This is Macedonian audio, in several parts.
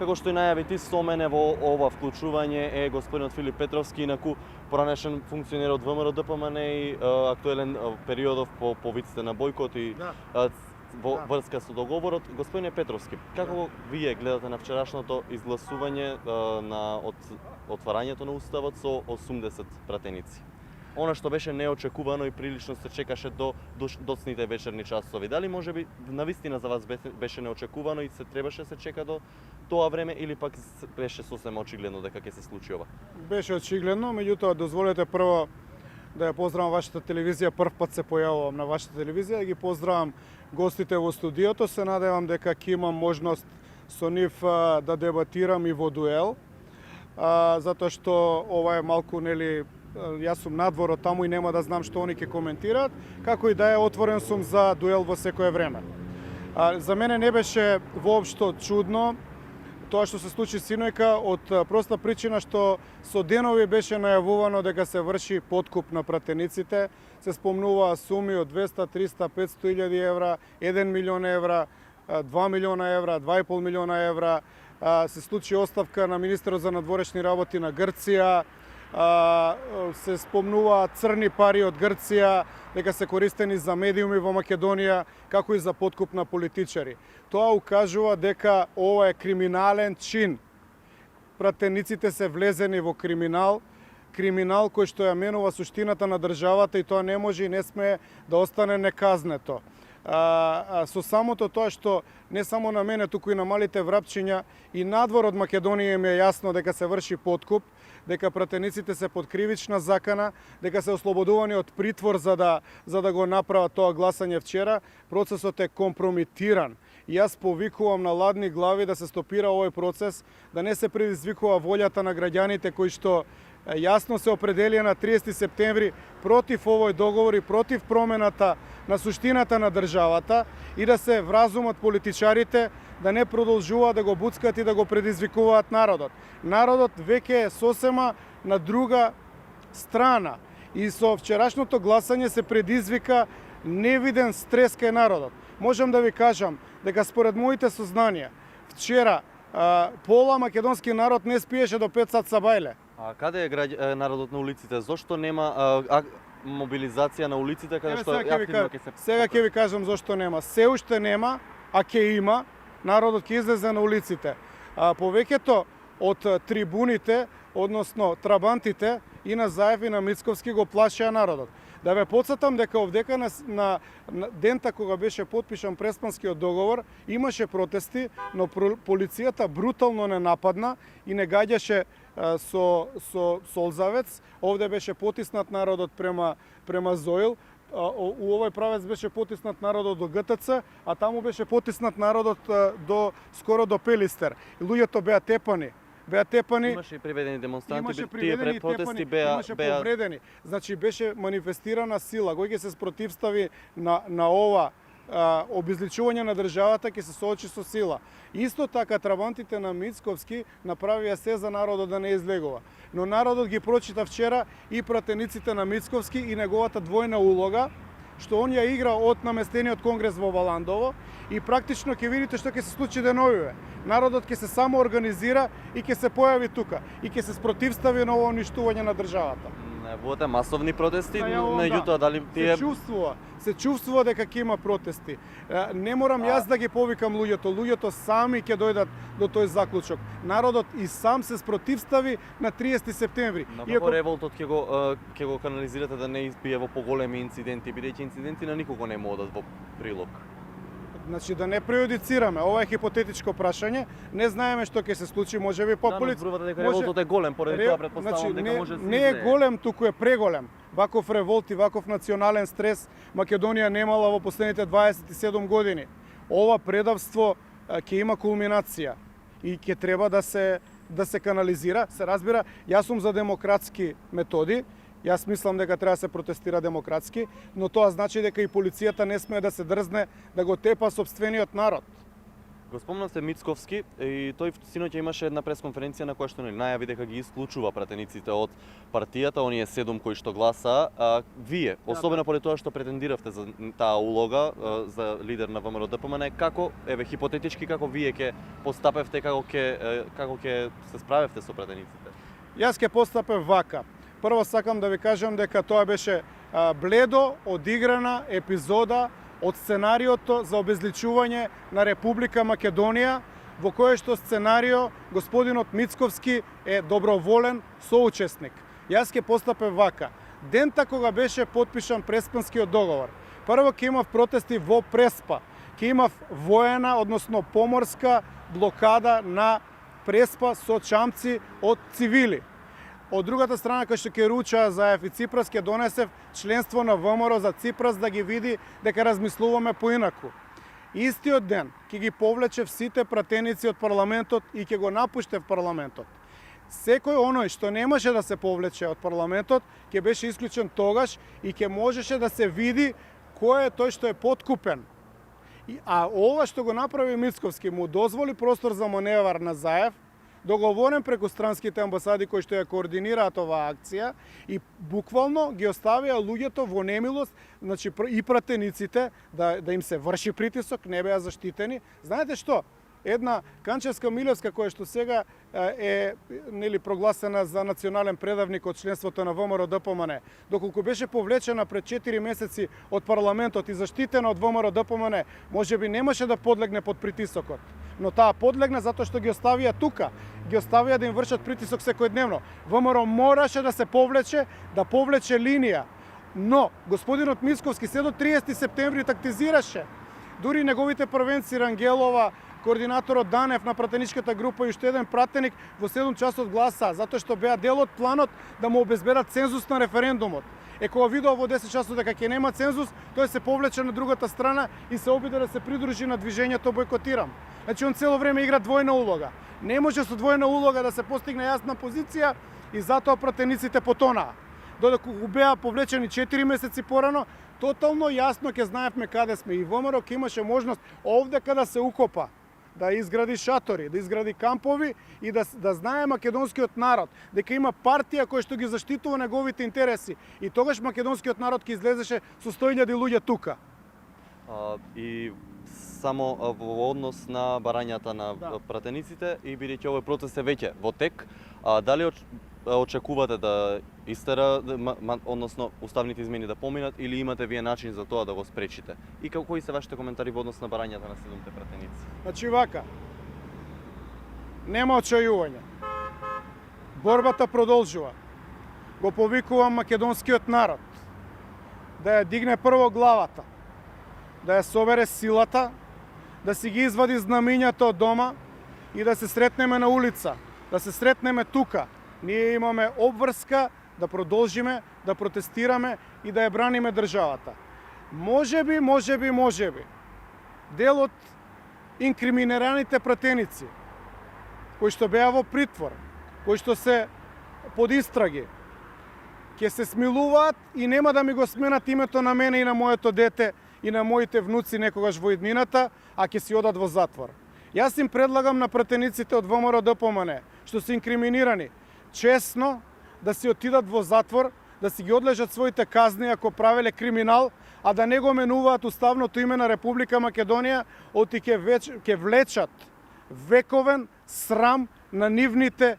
Како што и најави ти со мене во ова вклучување е господинот Филип Петровски, инаку поранешен функционер од ВМРО ДПМН и актуелен периодов по повиците на бојкот и во врска со договорот. Господине Петровски, како вие гледате на вчерашното изгласување на отварањето на уставот со 80 пратеници? Она што беше неочекувано и прилично се чекаше до доцните вечерни часови. Дали можеби навистина за вас беше неочекувано и се требаше се чека до тоа време или пак беше сосема очигледно дека ќе се случи ова? Беше очигледно, меѓутоа дозволете прво да ја поздравам вашата телевизија, прв пат се појавувам на вашата телевизија, да ги поздравам гостите во студиото, се надевам дека ќе имам можност со нив да дебатирам и во дуел, затоа што ова е малку, нели, јас сум надвор од таму и нема да знам што они ќе коментираат, како и да е, отворен сум за дуел во секое време. За мене не беше воопшто чудно тоа што се случи синојка од проста причина што со денови беше најавувано дека се врши подкуп на пратениците, се спомнуваа суми од 200, 300, 500 илјади евра, 1 милион евра, 2 милиона евра, 2,5 милиона евра, се случи оставка на министерот за надворешни работи на Грција, се спомнуваат црни пари од Грција, дека се користени за медиуми во Македонија, како и за подкуп на политичари. Тоа укажува дека ова е криминален чин. Пратениците се влезени во криминал кој што ја менува суштината на државата и тоа не може и не смее да остане неказнето. Со самото тоа што не само на мене, туку и на малите врапчиња и надвор од Македонија им е јасно дека се врши подкуп, дека пратениците се под кривична закана, дека се ослободувани од притвор за да го направат тоа гласање вчера, процесот е компромитиран. И јас повикувам на ладни глави да се стопира овој процес, да не се предизвикува волјата на граѓаните кои што јасно се определија на 30 септември против овој договор и против промената на суштината на државата и да се вразумат политичарите да не продолжуваат да го буцкат и да го предизвикуваат народот. Народот веќе е сосема на друга страна и со вчерашното гласање се предизвика невиден стрес кај народот. Можам да ви кажам дека според моите сознанија вчера пола македонски народ не спиеше до 5 сат сабајле. А каде е народот на улиците? Зошто нема мобилизација на улиците каде што активно ќе се... Сега ќе ви кажам зошто нема. Се уште нема, а ќе има. Народот ќе излезе на улиците. Повеќето од трибуните, односно трабантите, и на Заев и на Мицковски го плашеа народот. Да ве потсетам дека овдека на дента кога беше потпишан Преспанскиот договор, имаше протести, но полицијата брутално не нападна и не гаѓаше со солзавец. Овде беше потиснат народот према Зоил. У овој правец беше потиснат народот до ГТЦ, а таму беше потиснат народот скоро до Пелистер. И луѓето беа тепани. Имаше и приведени демонстранти, тие протести имаше повредени. Значи беше манифестирана сила. Кој ќе се спротивстави на ова обезличување на државата, ќе се соочи со сила. Исто така трабантите на Мицковски направија се за народот да не излегува. Но народот ги прочита вчера и пратениците на Мицковски и неговата двојна улога, што он ја игра од наместениот конгрес во Баландово и практично ќе видите што ќе се случи деновиве. Народот ќе се само организира и ќе се појави тука и ќе се спротивстави на ова уништување на државата. Во масовни протести, меѓутоа дали тие се чувствува дека ќе има протести. Не морам јас да ги повикам луѓето сами ќе дојдат до тој заклучок. Народот и сам се спротивстави на 30 септември. Но како револтот ќе го канализирате да не избие во поголеми инциденти, бидејќи инциденти на никого не одат во прилог? Значи да не преюдицираме, ова е хипотетичко прашање, не знаеме што ќе се случи, можеби по полиција. Да, дека револтот е голем, поради тоа претпоставувам дека може да се не е голем, туку е преголем. Ваков револт и ваков национален стрес Македонија немала во последните 27 години. Ова предавство ќе има кулминација и ќе треба да се канализира. Се разбира, јас сум за демократски методи. Јас мислам дека треба да се протестира демократски, но тоа значи дека и полицијата не смее да се дрзне да го тепа сопствениот народ. Го спомнавте Мицковски и тој синоќа имаше една пресконференција на која што најави дека ги исклучува пратениците од партијата, оние 7 кои што гласаа. Вие, особено поради тоа што претендиравте за таа улога за лидер на ВМРО ДПМН, како хипотетички како вие ќе постапевте, како ќе се справевте со пратениците? Јас ќе постапев вака. Прво сакам да ви кажам дека тоа беше бледо одиграна епизода од сценариото за обезличување на Република Македонија, во кое што сценарио господинот Мицковски е доброволен соучесник. Јас ќе постапев вака. Дента кога беше потпишан Преспанскиот договор, прво ќе имав протести во Преспа, ќе имав воена, односно поморска блокада на Преспа со чамци од цивили. Од другата страна, кој што ќе руча Заев и Ципрас, ќе донесев членство на ВМРО за Ципрас да ги види дека размислуваме поинаку. Истиот ден ќе ги повлечев сите пратеници од парламентот и ќе го напуштев парламентот. Секој оној што немаше да се повлече од парламентот, ќе беше исклучен тогаш и ќе можеше да се види кој е тој што е подкупен. А ова што го направи Мицковски му дозволи простор за маневар на Заев, договорен преку странските амбасади кои што ја координираат оваа акција и буквално ги оставија луѓето во немилост, значи и пратениците да им се врши притисок, не беа заштитени. Знаете што? Една Канчевска Милевска која што сега е прогласена за национален предавник од членството на ВМРО ДПМН, доколку беше повлечена пред 4 месеци од парламентот и заштитена од ВМРО ДПМН, можеби немаше да подлегне под притисокот. Но таа подлегна затоа што ги оставија тука, ги оставија да им вршат притисок секојдневно. ВМРО мораше да се повлече, да повлече линија. Но господинот Мицковски се до 30 септември тактизираше. Дури неговите првенци Рангелова, координаторот Данев на пратеничката група и уште еден пратеник во 7 часот гласа, затоа што беа дел од планот да му обезбедат цензус на референдумот. Кога видов во 10 часот дека ќе нема цензус, тој се повлече на другата страна и се обиде да се придружи на движењето Бойкотирам. Значи он цело време игра двојна улога. Не може со двојна улога да се постигне јасна позиција и затоа пратениците потонаа. Додека беа повлечени 4 месеци порано, тотално јасно ќе знаевме каде сме и ВМРО ќе имаше можност овде каде се укопа, да изгради шатори, да изгради кампови и да знае македонскиот народ дека има партија која што ги заштитува неговите интереси и тогаш македонскиот народ ќе излезеше со 100.000 луѓе тука. И само во однос на барањата на пратениците и бидејќи овој процес е веќе во тек, дали очекувате да истера, односно уставните измени да поминат или имате вие начин за тоа да го спречите? И кои се вашите коментари во однос на барањата на 7 пратеници? Значи вака, нема очајување. Борбата продолжува. Го повикувам македонскиот народ да ја дигне прво главата, да ја собере силата, да си ги извади знамињата од дома и да се сретнеме на улица, да се сретнеме тука. Ние имаме обврска да продолжиме, да протестираме и да ја браниме државата. Можеби, дел од инкриминираните пратеници, кои што беа во притвор, кои што се под истраги, ќе се смилуваат и нема да ми го сменат името на мене и на моето дете и на моите внуци некогаш во иднината, а ќе си одат во затвор. Јас им предлагам на пратениците од ВМРО ДПМН, што се инкриминирани, честно да си отидат во затвор, да си ги одлежат своите казни ако правеле криминал, а да не го менуваат уставното име на Република Македонија, оти ќе влечат вековен срам на нивните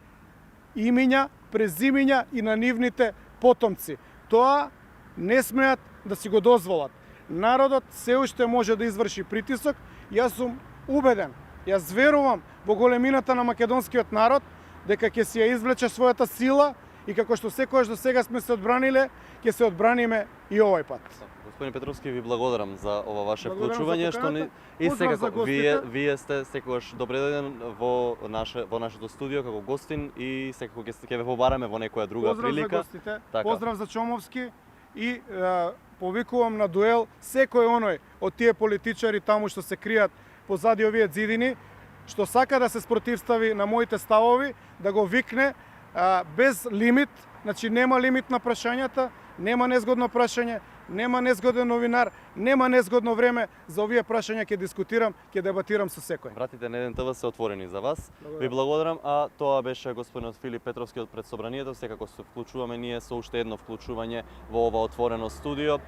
имиња, презимиња и на нивните потомци. Тоа не смеат да си го дозволат. Народот се уште може да изврши притисок. Јас сум убеден, јас верувам во големината на македонскиот народ, дека ќе си ја извлече својата сила и како што секогаш до сега сме се одбраниле, ќе се одбраниме и овој пат. Господин Петровски, ви благодарам за ова ваше вклучување, што и секако вие сте секогаш добредојден во нашето студио како гостин и секако ќе ве побараме во некоја друга прилика. Поздрав за гостите, поздрав за Чомовски и повикувам на дуел секој оној од тие политичари таму што се кријат позади овие ѕидини, што сака да се спротивстави на моите ставови, да го викне без лимит, значи нема лимит на прашањата, нема незгодно прашање, нема незгоден новинар, нема незгодно време, за овие прашања ќе дискутирам, ќе дебатирам со секој. Вратите на Еден ТВ се отворени за вас. Благодарам. Ви благодарам, а тоа беше господинот Филип Петровски од Пред собранието. Секако се вклучуваме ние со уште едно вклучување во ова отворено студио.